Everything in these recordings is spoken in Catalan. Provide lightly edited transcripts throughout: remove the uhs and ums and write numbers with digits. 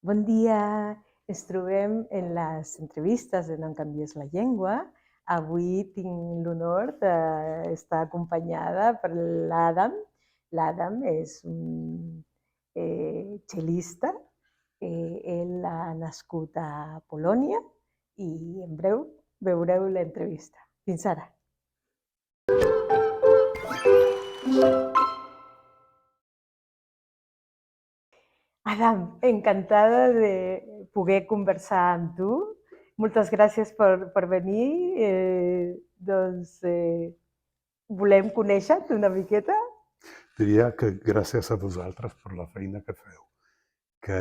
Bon dia, ens trobem en les entrevistes de No em canvies la llengua. Avui tinc l'honor d'estar acompanyada per l'Adam. L'Adam és un cel·lista. Ell ha nascut a Polònia i en breu veureu l'entrevista. Fins ara. Adam, encantada de poder conversar amb tu. Moltes gràcies per venir. Volem conèixer-te una miqueta. Diria que gràcies a vosaltres per la feina que feu, que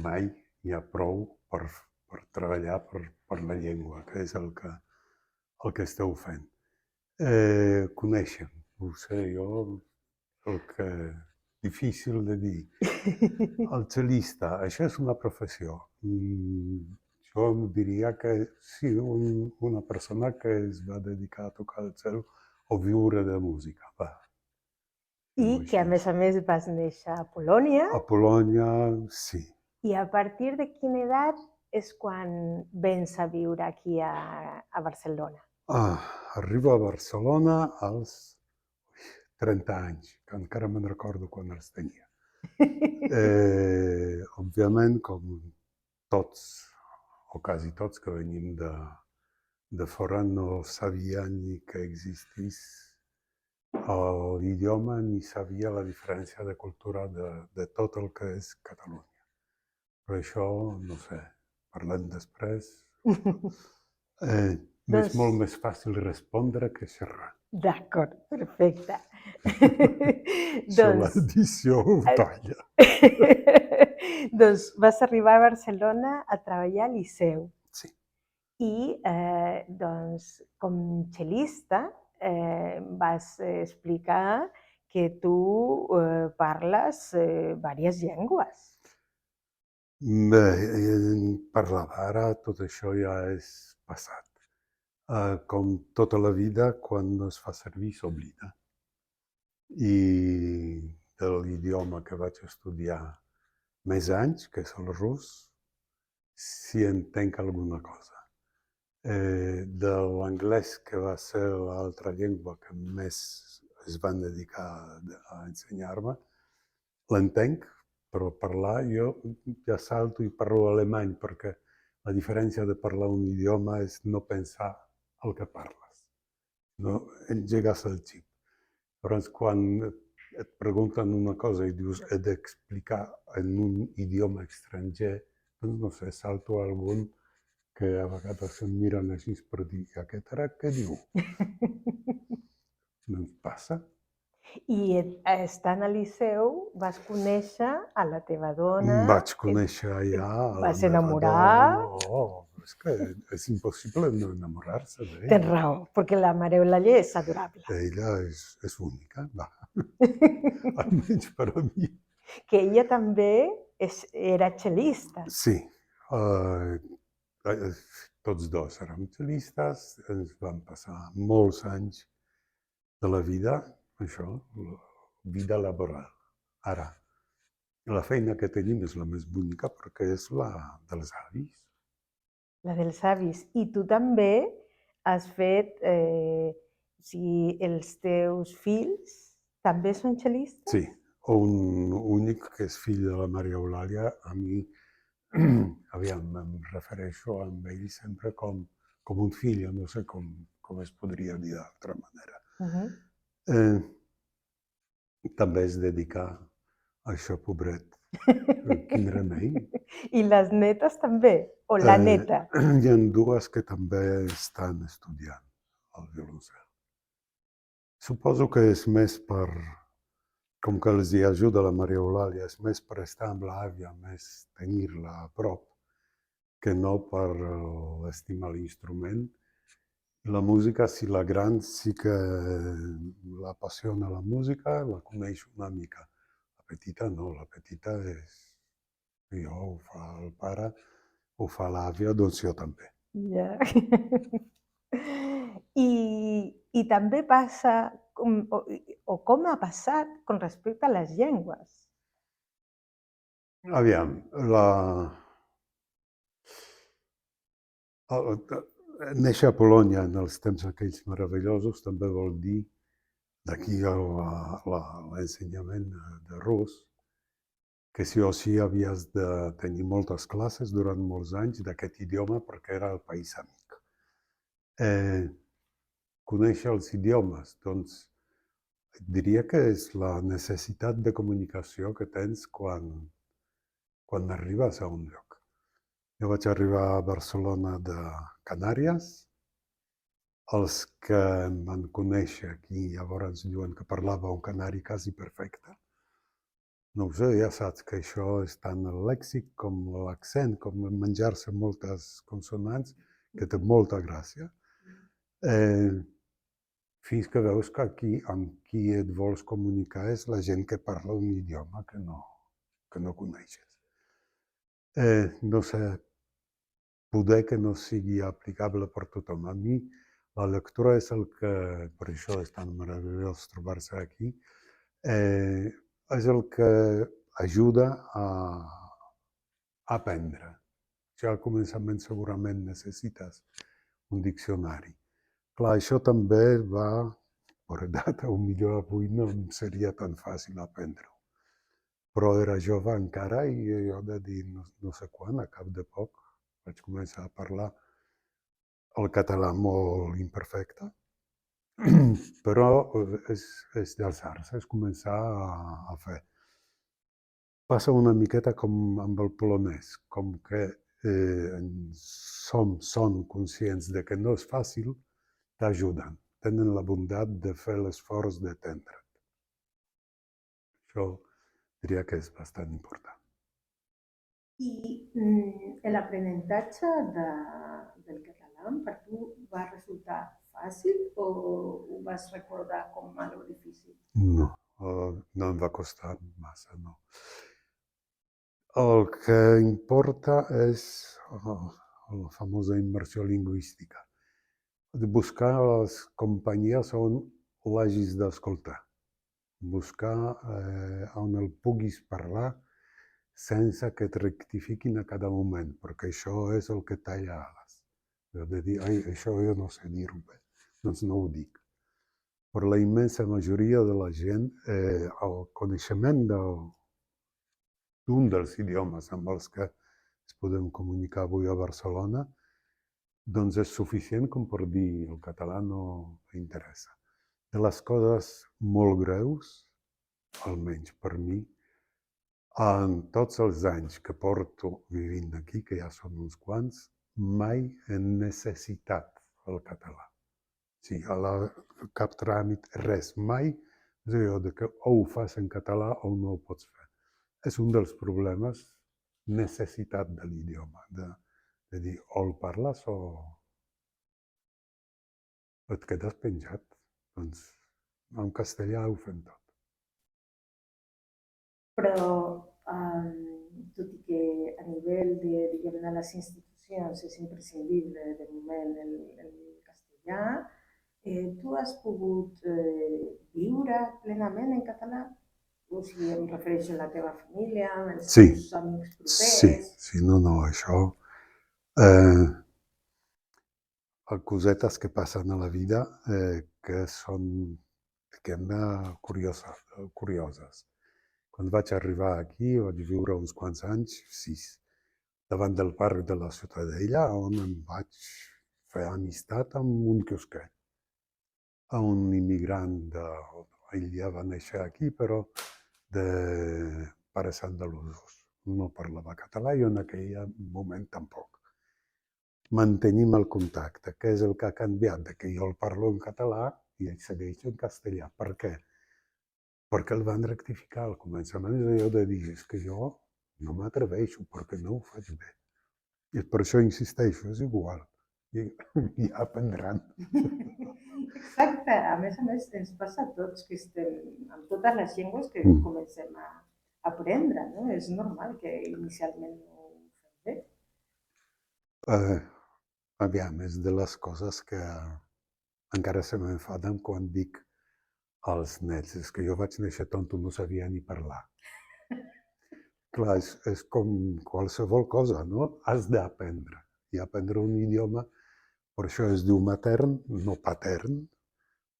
mai n'hi ha prou per treballar per la llengua, que és el que esteu fent. Conèixer, no ho sé, jo el que difícil de dir. El cel·lista, això és una professió. Jo diria que sí, una persona que es va dedicar a tocar el cel o viure de música, va. I que, a més, vas néixer a Polònia. A Polònia, sí. I a partir de quina edat és quan vens a viure aquí a Barcelona? Arribo a Barcelona als 30 anys, que encara me'n recordo quan els tenia. Òbviament, com tots, o quasi tots que venim de fora, no sabia ni que existís l'idioma ni sabia la diferència de cultura de tot el que és Catalunya. Però això, no sé, parlem després. És molt més fàcil respondre que xerrar. D'acord, perfecte. Això l'edició ho talla. Doncs vas arribar a Barcelona a treballar al Liceu. Sí. I doncs, com cel·lista, vas explicar que tu parles diverses llengües. Bé, parlava, ara tot això ja és passat. Com tota la vida, quan es fa servir s'oblida. I de l'idioma que vaig estudiar més anys, que és el rus, sí entenc alguna cosa. De l'anglès, que va ser l'altra llengua que més es van dedicar a ensenyar-me, l'entenc, però parlar jo ja salto i parlo alemany, perquè la diferència de parlar un idioma és no pensar el que parles, no engegues el xip. Llavors, quan et pregunten una cosa i dius he d'explicar en un idioma estranger, doncs no sé, salto a algun que a vegades em miren així per dir aquest ara què diu? No ens passa. I estant al Liceu vas conèixer a la teva dona. Vaig conèixer allà a la vas meva enamorar. dona. És que és impossible no enamorar-se d'ella. Tens raó, perquè la Mare Eulàlia és adorable. Ella és única, va. Almenys per a mi. Que ella també era cel·lista. Sí. Tots dos érem cel·listes, ens vam passar molts anys de la vida, això, la vida laboral. Ara, la feina que tenim és la més bonica perquè és la dels avis. La dels avis. I tu també has fet, els teus fills també són cel·listes? Sí, un únic que és fill de la Maria Eulàlia, a mi, aviam, em refereixo a ell sempre com un fill, no sé com es podria dir d'altra manera. També es dedica a això, pobret. Quin remei. I les netes també? O la neta? Hi ha dues que també estan estudiant el violoncel. Suposo que és més per, com que els hi ajuda la Maria Eulàlia, és més per estar amb l'àvia, més tenir-la a prop, que no per estimar l'instrument. La música, si la gran sí que l'apassiona la música, la coneix una mica. La petita no, la petita és... Jo, ho fa el pare, ho fa l'àvia, doncs jo també. Ja. I també passa, o com ha passat con respecte a les llengües? Aviam, néixer a Polònia en els temps aquells meravellosos també vol dir d'aquí l'ensenyament de rus, que sí o sí havies de tenir moltes classes durant molts anys d'aquest idioma perquè era el país amic. Conèixer els idiomes, doncs diria que és la necessitat de comunicació que tens quan arribes a un lloc. Jo vaig arribar a Barcelona de Canàries. Els que em van conèixer aquí llavors diuen que parlava un canari quasi perfecte. No ho sé, ja saps que això és tant el lèxic com l'accent, com menjar-se moltes consonants, que té molta gràcia. Fins que veus que aquí amb qui et vols comunicar és la gent que parla un idioma que no coneixes. No sé, poder que no sigui aplicable per tothom. A mi la lectura és el que, per això és tan meravellós trobar-se aquí, és el que ajuda a aprendre. Ja al començament segurament necessites un diccionari. Clar, això també va, per edat, o millor avui no em seria tan fàcil aprendre-ho. Però era jove encara i jo de dir no sé quan, a cap de poc, vaig començar a parlar el català molt imperfecte, però és d'alçar-se, és començar a fer. Passa una miqueta com amb el polonès, com que són conscients de que no és fàcil, t'ajuden, tenen la bondat de fer l'esforç d'entendre't. Això diria que és bastant important. I l'aprenentatge del català per tu va resultar fàcil o ho vas recordar com algo difícil? No, no em va costar massa, no. El que importa és la famosa immersió lingüística. Buscar les companyies on l'hagis d'escoltar. Buscar on el puguis parlar sense que et rectifiquin a cada moment, perquè això és el que talla ales. De dir, ai, això jo no sé dir-ho bé, doncs no ho dic. Per la immensa majoria de la gent, el coneixement d'un dels idiomes amb els que ens podem comunicar avui a Barcelona, doncs és suficient com per dir el català no interessa. De les coses molt greus, almenys per mi, en tots els anys que porto vivint aquí, que ja són uns quants, mai he necessitat el català. Sí, cap tràmit, res, mai, és allò de que o ho fas en català o no ho pots fer. És un dels problemes, necessitat de l'idioma, de dir o el parles o et quedes penjat. Doncs en castellà ho fem tot. Però, tot i que a nivell de les institucions és imprescindible de moment el castellà, tu has pogut viure plenament en català? O sigui, em refereixo a la teva família, als teus amics propers... Sí, no, això... cosetes que passen a la vida que són, diguem-ne, curioses. Quan vaig arribar aquí, vaig viure uns quants anys, 6, davant del parc de la Ciutadella, on em vaig fer amistat amb un quiosquer, un immigrant ell ja va néixer aquí, però de pares andalusos. No parlava català i en aquell moment tampoc. Mantenim el contacte, que és el que ha canviat, de que jo el parlo en català i ell segueix en castellà. Per què? Perquè el van rectificar al començament, és allò de dir, és que jo no m'atreveixo perquè no ho faig bé. I per això insisteixo, és igual, i ja aprendran. Exacte, a més ens passa a tots que estem amb totes les llengües que comencem a aprendre, no? És normal que inicialment no ho fem bé. Aviam, és de les coses que encara se m'enfaden quan dic als nets, és que jo vaig néixer tonto, no sabia ni parlar. Clar, és com qualsevol cosa, no? Has d'aprendre. I aprendre un idioma, per això es diu matern, no patern,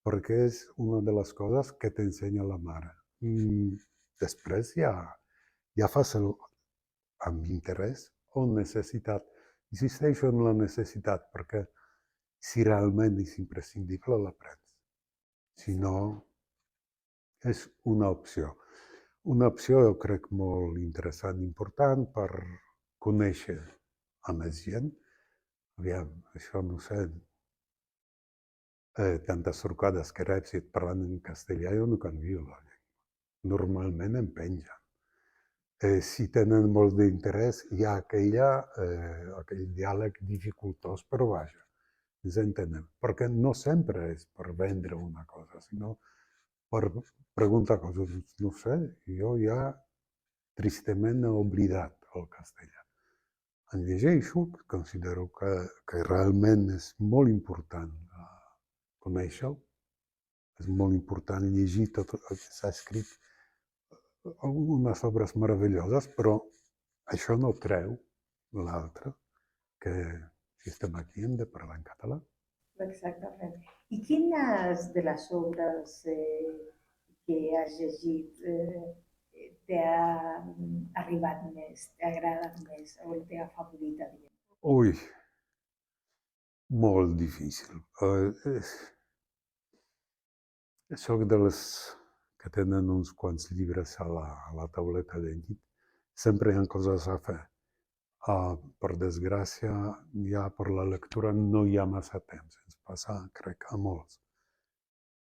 perquè és una de les coses que t'ensenya la mare. Després ja fas amb interès o necessitat. Insisteixo en la necessitat, perquè si realment és imprescindible, l'aprens. Si no, és una opció. Una opció, jo crec, molt interessant i important per conèixer a més gent. Aviam, això no sé, tantes trucades que reps i et parlen en castellà, jo no canvio la llengua. Normalment em pengen. Si tenen molt d'interès, hi ha aquell diàleg dificultós, però vaja, ens entenem. Perquè no sempre és per vendre una cosa, sinó per preguntar coses. No sé, jo ja tristament he oblidat el castellà. En llegeixo, considero que realment és molt important conèixer-ho, és molt important llegir tot el que s'ha escrit, algunes obres meravelloses, però això no treu l'altre, que si estem aquí hem de parlar en català. Exactament. I quines de les obres que has llegit t'ha arribat més, t'ha agradat més, o la teva favorita, diguem? Ui, molt difícil. Soc dels que tenen uns quants llibres a la tauleta de llit. Sempre hi ha coses a fer. Per desgràcia, ja per la lectura no hi ha massa temps. Ens passa, crec, a molts.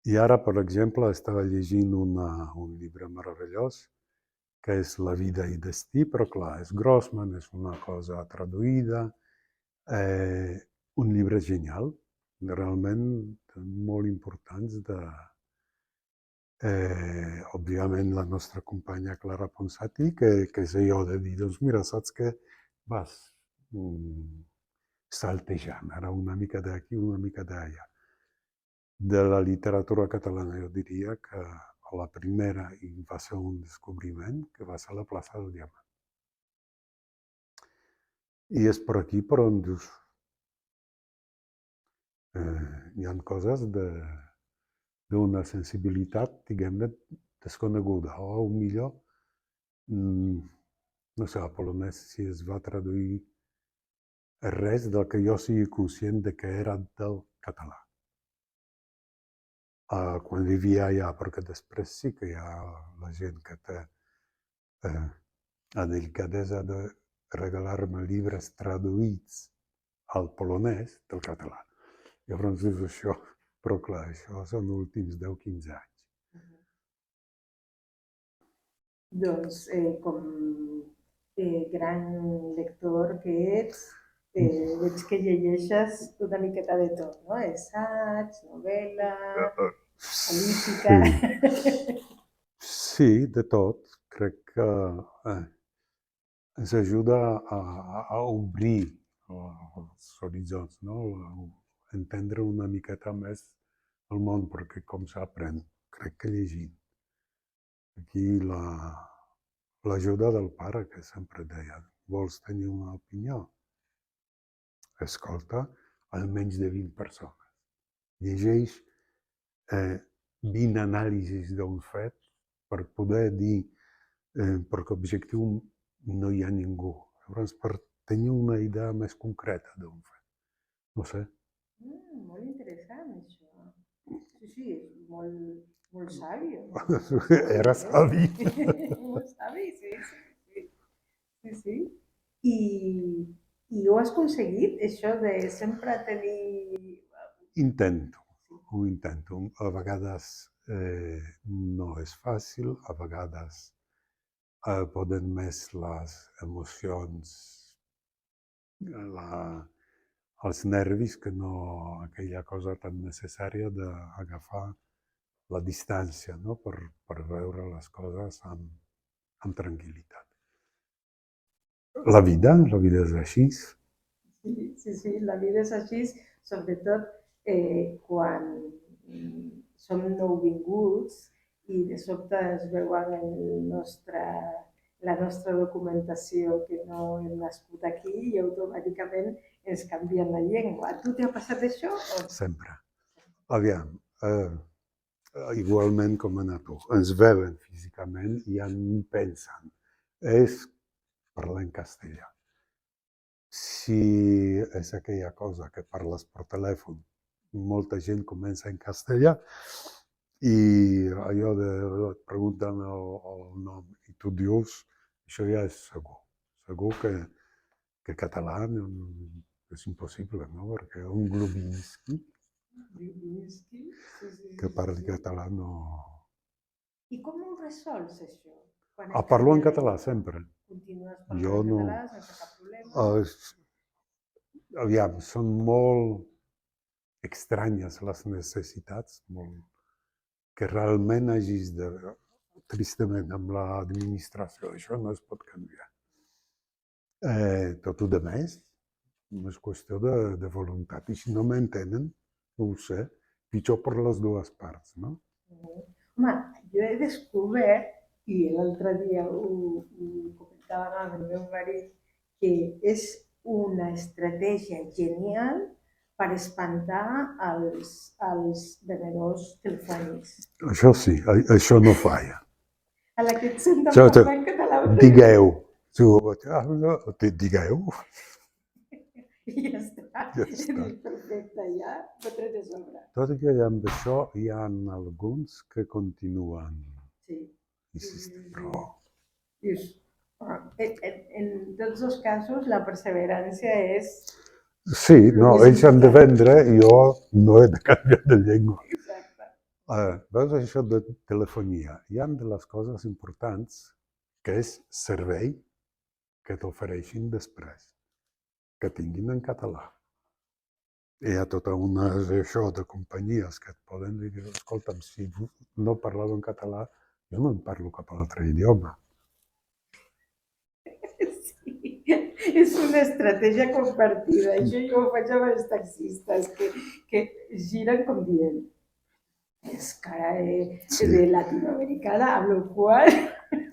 I ara, per exemple, estava llegint un llibre meravellós, que és La vida i destí, però clar, és Grossman, és una cosa traduïda, un llibre genial, realment molt importants òbviament la nostra companya Clara Ponsati, que és allò de dir, doncs mira, saps què? Vas saltejant, ara una mica d'aquí, una mica d'allà. De la literatura catalana jo diria que la primera, i va ser un descobriment, que va ser la plaça del Diamant. I és per aquí per on dius, hi ha coses d'una sensibilitat, diguem-ne, desconeguda, o millor, no sé, a polonès si es va traduir res del que jo sigui conscient de que era del català. Quan vivia allà, perquè després sí que hi ha la gent que té la delicadesa de regalar-me llibres traduïts al polonès del català. Llavors dius això, però clar, això són els últims 10-15 anys. Doncs, com gran lector que ets, veig que llegeixes una miqueta de tot, no? Assaig, novel·la, política... Sí, de tot. Crec que ens ajuda a obrir els horitzons, no? A entendre una miqueta més el món, perquè com s'aprèn, crec que llegint. Aquí l'ajuda del pare, que sempre deia, vols tenir una opinió? Escolta almenys de 20 persones. Llegeix 20 anàlisis d'un fet per poder dir, perquè objectiu no hi ha ningú. Llavors, per tenir una idea més concreta d'un fet. No sé. Molt interessant, això. Sí, sí, és molt savi. Era savi. Molt savi, sí, sí. Sí, sí. I ho has aconseguit, això de sempre tenir... Intento, ho intento. A vegades no és fàcil, a vegades poden més les emocions, els nervis, que no aquella cosa tan necessària d'agafar la distància, no? per veure les coses amb tranquil·litat. La vida és així. Sí, sí, sí, la vida és així, sobretot quan som nouvinguts i de sobte es veuen el nostre la nostra documentació que no hem nascut aquí i automàticament ens canvien la llengua. A tu t'ha passat això? Sempre. Aviam, igualment com a tu, ens veuen físicament i ja ni pensen. És parlar en castellà. Si és aquella cosa que parles per telèfon, molta gent comença en castellà i allò de et pregunten el nom i tu dius, això ja és segur. Segur que català és impossible, no? Perquè un Glubinski que parli català no... I com ho resols, això? Parlo en català sempre. Continues Jo parlant en no... català sense cap problema? Aviam, són molt estranyes les necessitats, que realment hagis de... Tristament, amb l'administració, això no es pot canviar. Tot el demés és qüestió de voluntat. I si no m'entenen, no ho sé, pitjor per les dues parts, no? Home, jo he descobert, i l'altre dia ho comentàvem amb el meu marit, que és una estratègia genial per espantar els venedors telefònics. Això sí, això no falla. A la que et senten parlar en català. Digueu. Digueu. I ja està. Perfecte, ja ho tret de sobre. Tot i que amb això hi ha alguns que continuen insistint, però... En tots els casos, la perseverància és... Sí, no, ells han de vendre i jo no he de canviar de llengua. Veus això de telefonia? Hi ha de les coses importants que és servei que t'ofereixin després, que tinguin en català. Hi ha tota una això de companyies que et poden dir, escolta'm, si no parleu en català, jo no en parlo cap altre idioma. Sí, és una estratègia compartida. Això jo ho faig amb els taxistes, que giren com dient és cara de latinoamericana, amb la qual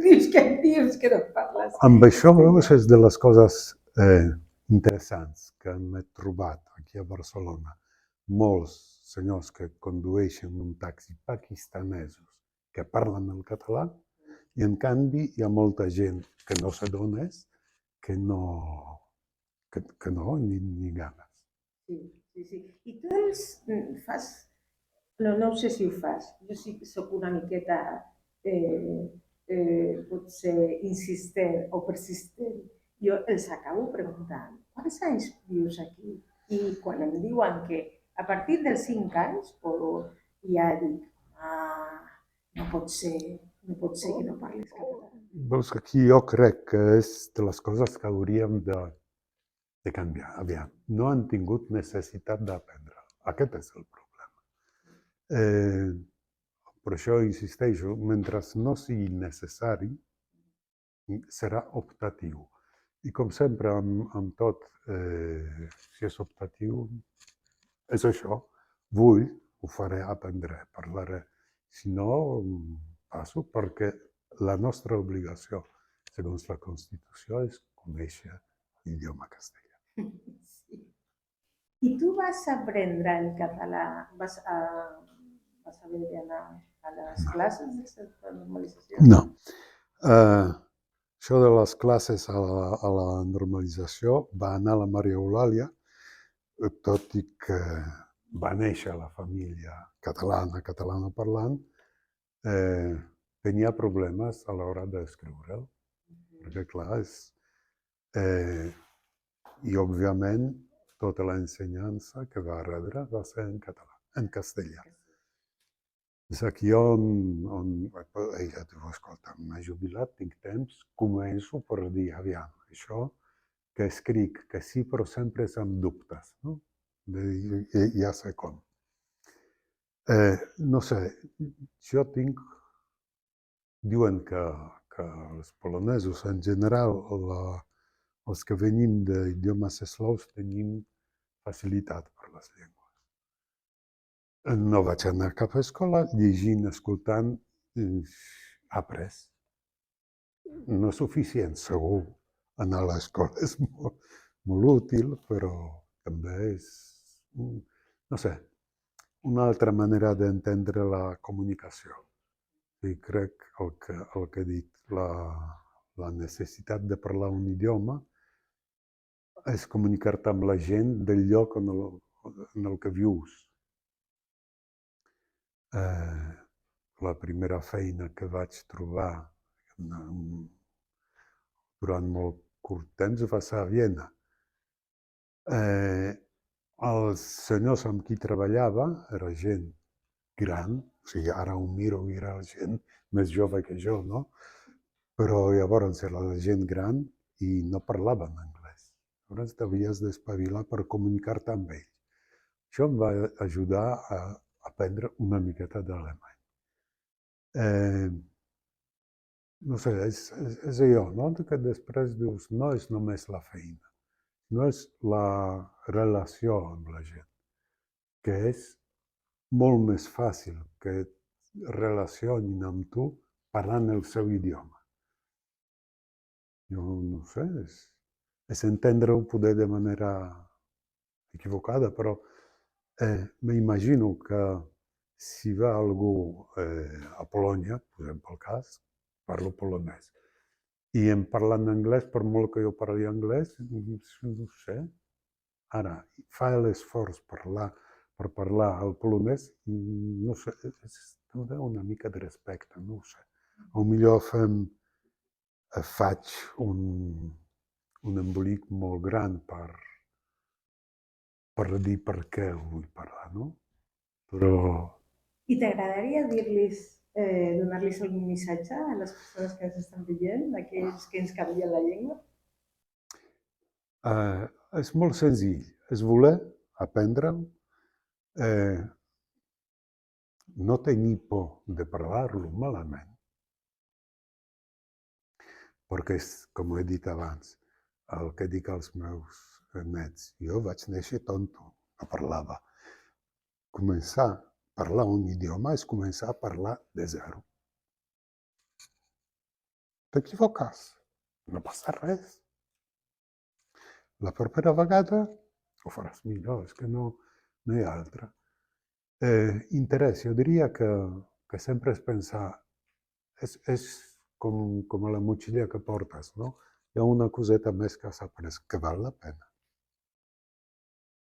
dius que no parles. Amb això, veus, és de les coses interessants que m'he trobat aquí a Barcelona. Molts senyors que condueixen un taxi pakistanesos que parlen el català i, en canvi, hi ha molta gent que no sé d'on és, que no, ni ganes. Sí. I tu els fas... No sé si ho fas. Jo sí que soc una miqueta potser insistent o persistent. Jo els acabo preguntant, quants anys vius aquí? I quan em diuen que a partir dels 5 anys, ja dic, no pot ser que no parlis català. Veus que aquí jo crec que és de les coses que hauríem de canviar. Aviam, no han tingut necessitat d'aprendre. Aquest és el problema. Per això insisteixo, mentre no sigui necessari, serà optatiu. I com sempre, amb tot, si és optatiu, és això. Vull, ho faré, aprendré, parlaré. Si no, passo, perquè la nostra obligació, segons la Constitució, és conèixer l'idioma castellà. Sí. I tu vas aprendre el català, vas haver d'anar a les classes de normalització? No. Això de les classes a la normalització va anar la Maria Eulàlia, tot i que va néixer a la família catalana parlant, tenia problemes a l'hora d'escriure'l, perquè clar, i òbviament tota l'ensenyança que va rebre va ser en català, en castellà. És aquí on ella diu, escolta, m'he jubilat, tinc temps, començo per dir, aviam, això que escric, que sí, però sempre és amb dubtes, no? Ja sé com. No sé, jo tinc... Diuen que els polonesos en general, els que venim d'idiomes eslaus, tenim facilitat per les llengües. No vaig anar a cap escola, llegint, escoltant, après. no és suficient, segur. Anar a l'escola és molt útil, però també és, no sé, una altra manera d'entendre la comunicació. I crec el que he dit, la necessitat de parlar un idioma és comunicar-te amb la gent del lloc en el que vius. La primera feina que vaig trobar durant molt curt temps va ser a Viena. Els senyors amb qui treballava era gent gran, o sigui, ara ho miro i era gent més jove que jo, no? Però llavors era la gent gran i no parlaven anglès. Llavors t'havies d'espavilar per comunicar-te amb ells. Això em va ajudar a aprendre una miqueta d'alemany. No sé, és allò, no? Que després dius, no és només la feina, no és la relació amb la gent, que és molt més fàcil que et relacionin amb tu parlant el seu idioma. Jo no sé, és entendre-ho poder de manera equivocada, però m'imagino que si va algú a Polònia, posem pel cas, parlo polonès, i em parlen anglès, per molt que jo parli anglès, no sé. Ara, fa l'esforç per parlar el polonès, no sé, és també una mica de respecte, no ho sé. O millor faig un embolic molt gran per dir per què ho vull parlar, no? Però I t'agradaria donar-los algun missatge a les persones que ens estan veient, aquells que ens canvien la llengua? és molt senzill, és voler aprendre'l, no tenir por de parlar-lo malament, perquè és, com he dit abans, el que dic als meus nets, jo vaig néixer tonto, no parlava. Començar a parlar un idioma és començar a parlar de zero. T'equivoques, no passa res. La propera vegada ho faràs millor, és que no hi ha altra. Interès, jo diria que sempre és pensar, és com a la motxilla que portes, no? Hi ha una coseta més que has après, que val la pena.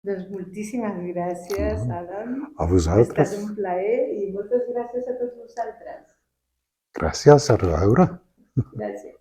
Doncs moltíssimes gràcies, Adam. A Ha vosaltres. estat un plaer i moltes gràcies a tots vosaltres. Gràcies, a reveure. Gràcies.